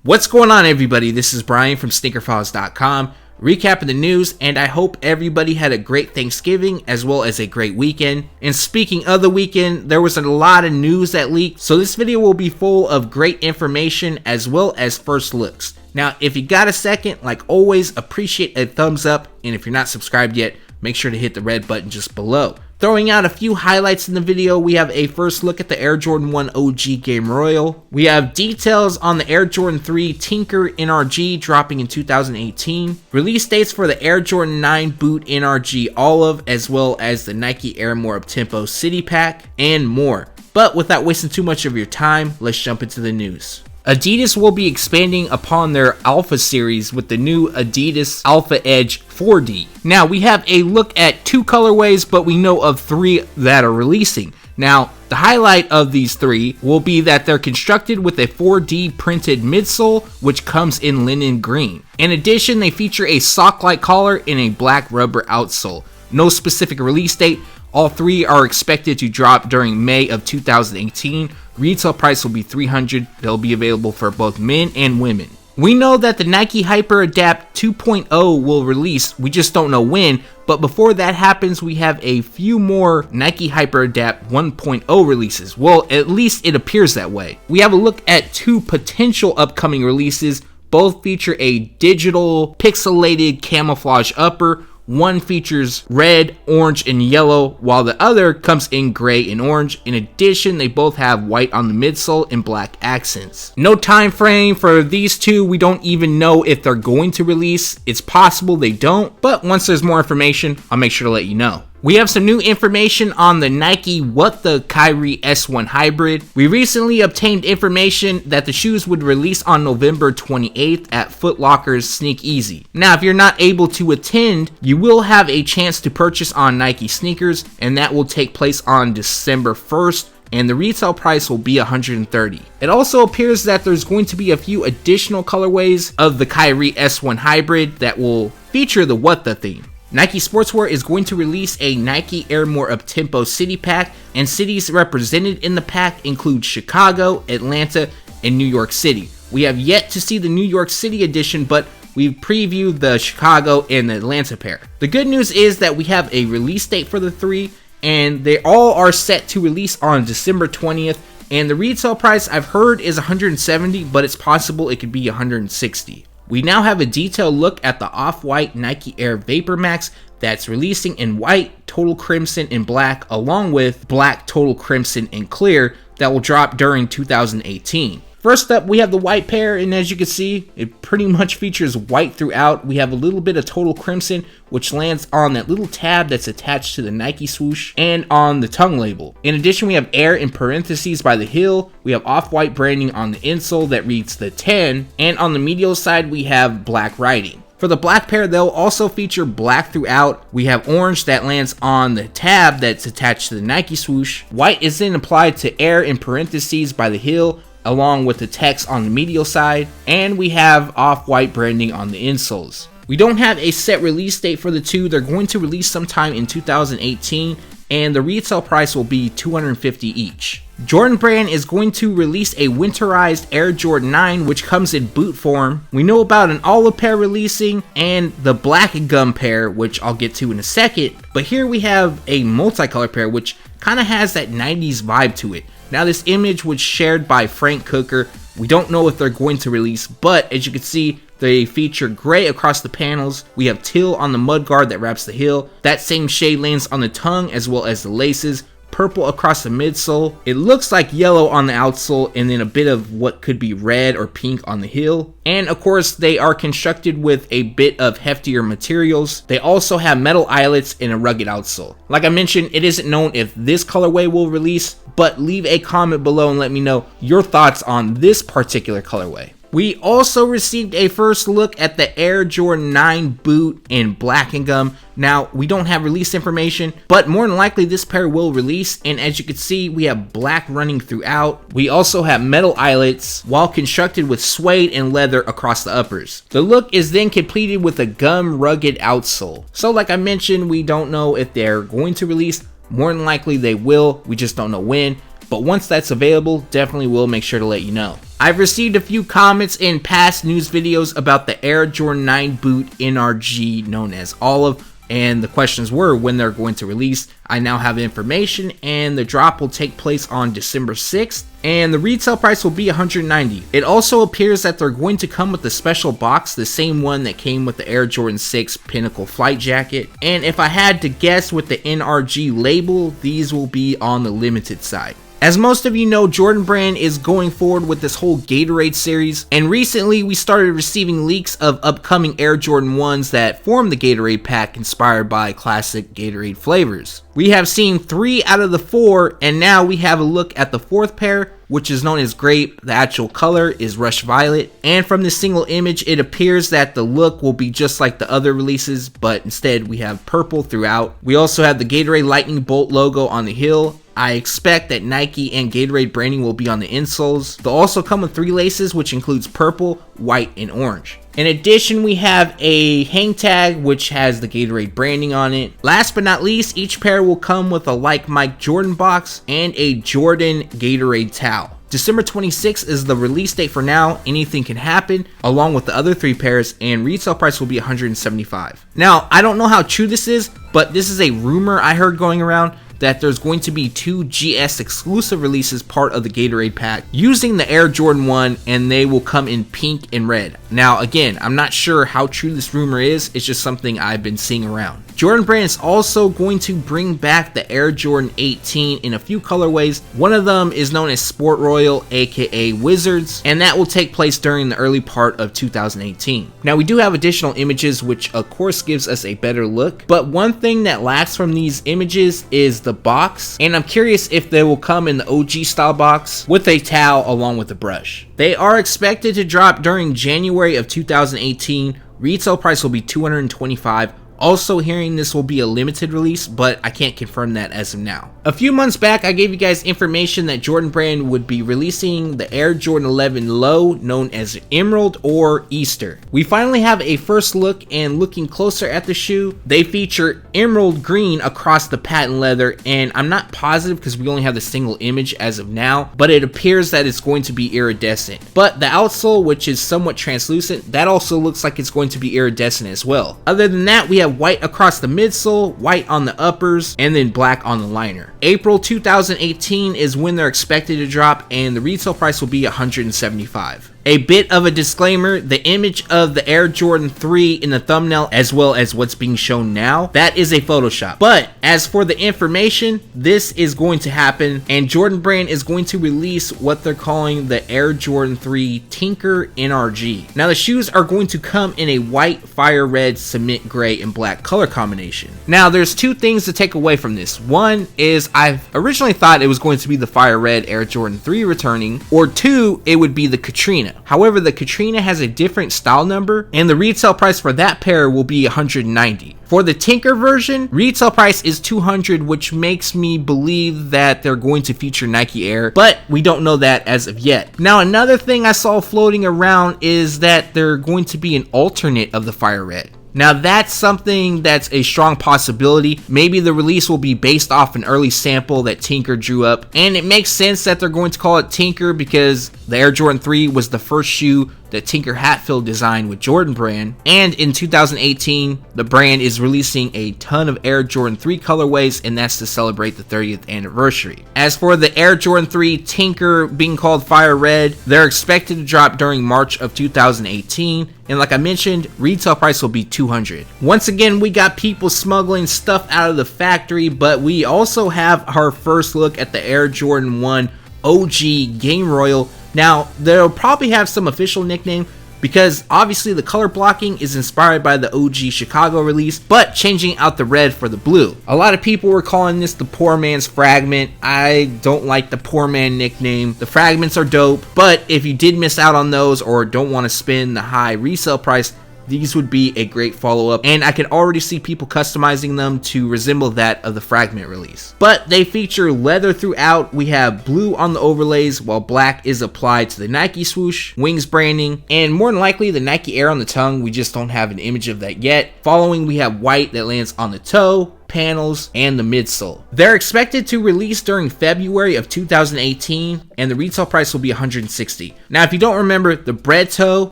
What's going on, everybody? This is Brian from SneakerFiles.com, recapping the news, and I hope everybody had a great Thanksgiving as well as a great weekend. And speaking of the weekend, there was a lot of news that leaked, so this video will be full of great information as well as first looks. Now, if you got a second, like always, appreciate a thumbs up, and if you're not subscribed yet, make sure to hit the red button just below. Throwing out a few highlights in the video, we have a first look at the Air Jordan 1 OG Game Royal. We have details on the Air Jordan 3 Tinker NRG dropping in 2018. Release dates for the Air Jordan 9 Boot NRG Olive, as well as the Nike Air More Uptempo City Pack, and more. But without wasting too much of your time, let's jump into the news. Adidas will be expanding upon their Alpha series with the new Adidas Alphaedge 4D. Now, we have a look at two colorways, but we know of three that are releasing. Now, the highlight of these three will be that they're constructed with a 4D printed midsole, which comes in linen green. In addition, they feature a sock-like collar and a black rubber outsole. No specific release date. All three are expected to drop during May of 2018. Retail price will be $300. They'll be available for both men and women. We know that the Nike HyperAdapt 2.0 will release, we just don't know when, but before that happens, we have a few more Nike HyperAdapt 1.0 releases. Well, at least it appears that way. We have a look at two potential upcoming releases. Both feature a digital pixelated camouflage upper. One features red, orange, and yellow, while the other comes in gray and orange. In addition, they both have white on the midsole and black accents. No time frame for these two. We don't even know if they're going to release. It's possible they don't, but once there's more information, I'll make sure to let you know. We have some new information on the Nike What the Kyrie S1 Hybrid. We recently obtained information that the shoes would release on November 28th at Foot Locker's Sneak Easy. Now, if you're not able to attend, you will have a chance to purchase on Nike sneakers, and that will take place on December 1st. And the retail price will be $130. It also appears that there's going to be a few additional colorways of the Kyrie S1 Hybrid that will feature the What the theme. Nike Sportswear is going to release a Nike Air More Uptempo City Pack, and cities represented in the pack include Chicago, Atlanta, and New York City. We have yet to see the New York City edition, but we've previewed the Chicago and the Atlanta pair. The good news is that we have a release date for the three, and they all are set to release on December 20th, and the retail price I've heard is $170, but it's possible it could be $160. We now have a detailed look at the off-white Nike Air VaporMax that's releasing in white, total crimson, and black, along with black, total crimson, and clear that will drop during 2018. First up, we have the white pair, and as you can see, it pretty much features white throughout. We have a little bit of total crimson, which lands on that little tab that's attached to the Nike swoosh and on the tongue label. In addition, we have Air in parentheses by the heel. We have off-white branding on the insole that reads the 10, and on the medial side, we have black writing. For the black pair, they'll also feature black throughout. We have orange that lands on the tab that's attached to the Nike swoosh. White is then applied to Air in parentheses by the heel, along with the text on the medial side, and we have off-white branding on the insoles. We don't have a set release date for the two. They're going to release sometime in 2018, and the retail price will be $250 each. Jordan Brand is going to release a winterized Air Jordan 9, which comes in boot form. We know about an olive pair releasing and the black gum pair, which I'll get to in a second, but here we have a multicolor pair, which kind of has that 90s vibe to it. Now, this image was shared by Frank Cooker. We don't know if they're going to release, but as you can see, they feature gray across the panels. We have teal on the mudguard that wraps the heel. That same shade lands on the tongue as well as the laces. Purple across the midsole. It looks like yellow on the outsole, and then a bit of what could be red or pink on the heel. And of course, they are constructed with a bit of heftier materials. They also have metal eyelets and a rugged outsole. Like I mentioned, it isn't known if this colorway will release, but leave a comment below and let me know your thoughts on this particular colorway. We also received a first look at the Air Jordan 9 Boot in black and gum. Now, we don't have release information, but more than likely this pair will release, and as you can see, we have black running throughout. We also have metal eyelets, while constructed with suede and leather across the uppers. The look is then completed with a gum rugged outsole. So like I mentioned, we don't know if they're going to release. More than likely they will, we just don't know when. but once that's available, definitely will make sure to let you know. I've received a few comments in past news videos about the Air Jordan 9 boot NRG known as Olive, and the questions were when they're going to release. I now have information, and the drop will take place on December 6th, and the retail price will be $190. It also appears that they're going to come with a special box, the same one that came with the Air Jordan 6 Pinnacle Flight Jacket, and if I had to guess with the NRG label, these will be on the limited side. As most of you know, Jordan Brand is going forward with this whole Gatorade series, and recently we started receiving leaks of upcoming Air Jordan 1s that form the Gatorade Pack inspired by classic Gatorade flavors. We have seen 3 out of the 4, and now we have a look at the 4th pair, which is known as Grape. The actual color is Rush Violet, and from this single image it appears that the look will be just like the other releases, but instead we have purple throughout. We also have the Gatorade Lightning Bolt logo on the heel. I expect that Nike and Gatorade branding will be on the insoles. They'll also come with 3 laces, which includes purple, white, and orange. In addition, we have a hang tag which has the Gatorade branding on it. Last but not least, each pair will come with a Like Mike Jordan box and a Jordan Gatorade towel. December 26th is the release date for now. Anything can happen along with the other 3 pairs, and retail price will be $175. Now, I don't know how true this is, but this is a rumor I heard going around that there's going to be 2 GS exclusive releases part of the Gatorade Pack using the Air Jordan 1, and they will come in pink and red. Now again, I'm not sure how true this rumor is, it's just something I've been seeing around. Jordan Brand is also going to bring back the Air Jordan 18 in a few colorways. One of them is known as Sport Royal, aka Wizards, and that will take place during the early part of 2018. Now we do have additional images which of course gives us a better look, but one thing that lacks from these images is the box, and I'm curious if they will come in the OG style box with a towel along with a brush. They are expected to drop during January of 2018. Retail price will be $225. Also hearing this will be a limited release, but I can't confirm that as of now. A few months back, I gave you guys information that Jordan Brand would be releasing the Air Jordan 11 Low, known as Emerald or Easter. We finally have a first look, and looking closer at the shoe, they feature emerald green across the patent leather, and I'm not positive because we only have the single image as of now, but it appears that it's going to be iridescent. But the outsole, which is somewhat translucent, that also looks like it's going to be iridescent as well. Other than that, we have white across the midsole, white on the uppers, and then black on the liner. April 2018 is when they're expected to drop, and the retail price will be $175. A bit of a disclaimer, the image of the Air Jordan 3 in the thumbnail, as well as what's being shown now, that is a Photoshop. But as for the information, this is going to happen, and Jordan Brand is going to release what they're calling the Air Jordan 3 Tinker NRG. Now the shoes are going to come in a white, fire red, cement gray, and black color combination. Now there's 2 things to take away from this. One is I've originally thought it was going to be the fire red Air Jordan 3 returning, or 2, it would be the Katrina. However, the Katrina has a different style number, and the retail price for that pair will be $190. For the Tinker version, retail price is $200, which makes me believe that they're going to feature Nike Air, but we don't know that as of yet. Now, another thing I saw floating around is that they're going to be an alternate of the Fire Red. Now that's something that's a strong possibility. Maybe the release will be based off an early sample that Tinker drew up, and it makes sense that they're going to call it Tinker because the Air Jordan 3 was the first shoe that Tinker Hatfield designed with Jordan Brand, and in 2018 the brand is releasing a ton of Air Jordan 3 colorways, and that's to celebrate the 30th anniversary. As for the Air Jordan 3 Tinker being called Fire Red, they're expected to drop during March of 2018, and like I mentioned, retail price will be $200. Once again, we got people smuggling stuff out of the factory, but we also have our first look at the Air Jordan 1 OG Game Royal. Now, they'll probably have some official nickname because obviously the color blocking is inspired by the OG Chicago release, but changing out the red for the blue. A lot of people were calling this the Poor Man's Fragment. I don't like the Poor Man nickname. The fragments are dope, but if you did miss out on those or don't want to spend the high resale price, these would be a great follow-up, and I can already see people customizing them to resemble that of the Fragment release. But they feature leather throughout. We have blue on the overlays, while black is applied to the Nike swoosh, wings branding, and more than likely the Nike Air on the tongue. We just don't have an image of that yet. Following, we have white that lands on the toe, panels, and the midsole. They're expected to release during February of 2018, and the retail price will be $160. Now, if you don't remember, the Bread Toe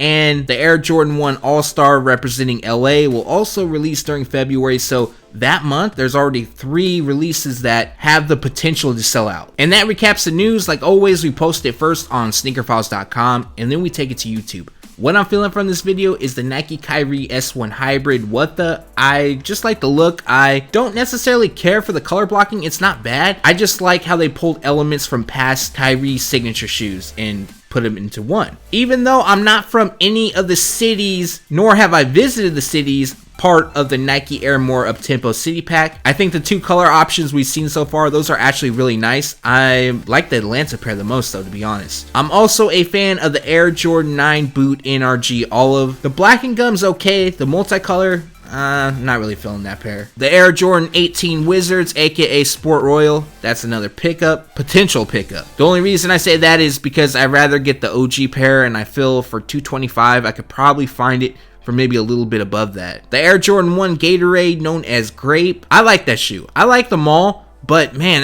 and the Air Jordan 1 All-Star representing LA will also release during February, so that month there's already 3 releases that have the potential to sell out. And that recaps the news. Like always, we post it first on SneakerFiles.com, and then we take it to YouTube. What I'm feeling from this video is the Nike Kyrie S1 Hybrid. I just like the look. I don't necessarily care for the color blocking. It's not bad. I just like how they pulled elements from past Kyrie signature shoes and put them into one. Even though I'm not from any of the cities, nor have I visited the cities part of the Nike Air More Uptempo City Pack, I think the 2 color options we've seen so far, those are actually really nice. I like the Atlanta pair the most though, to be honest. I'm also a fan of the Air Jordan Ein Boot NRG Olive. The black and gum's okay. The multicolor, not really feeling that pair. The Air Jordan 18 Wizards, aka Sport Royal, that's another potential pickup. The only reason I say that is because I'd rather get the OG pair, and I feel for $225 I could probably find it for maybe a little bit above that. The Air Jordan 1 Gatorade, known as Grape, I like that shoe. I like them all, but man,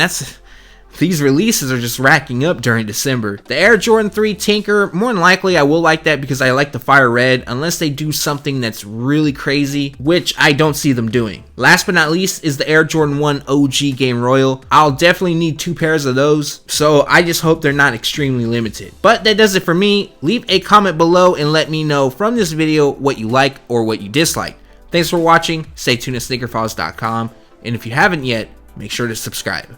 these releases are just racking up during December. The Air Jordan 3 Tinker, more than likely I will like that because I like the fire red, unless they do something that's really crazy, which I don't see them doing. Last but not least is the Air Jordan 1 OG Game Royal. I'll definitely need 2 pairs of those, so I just hope they're not extremely limited. But that does it for me. Leave a comment below and let me know from this video what you like or what you dislike. Thanks for watching. Stay tuned to SneakerFiles.com, and if you haven't yet, make sure to subscribe.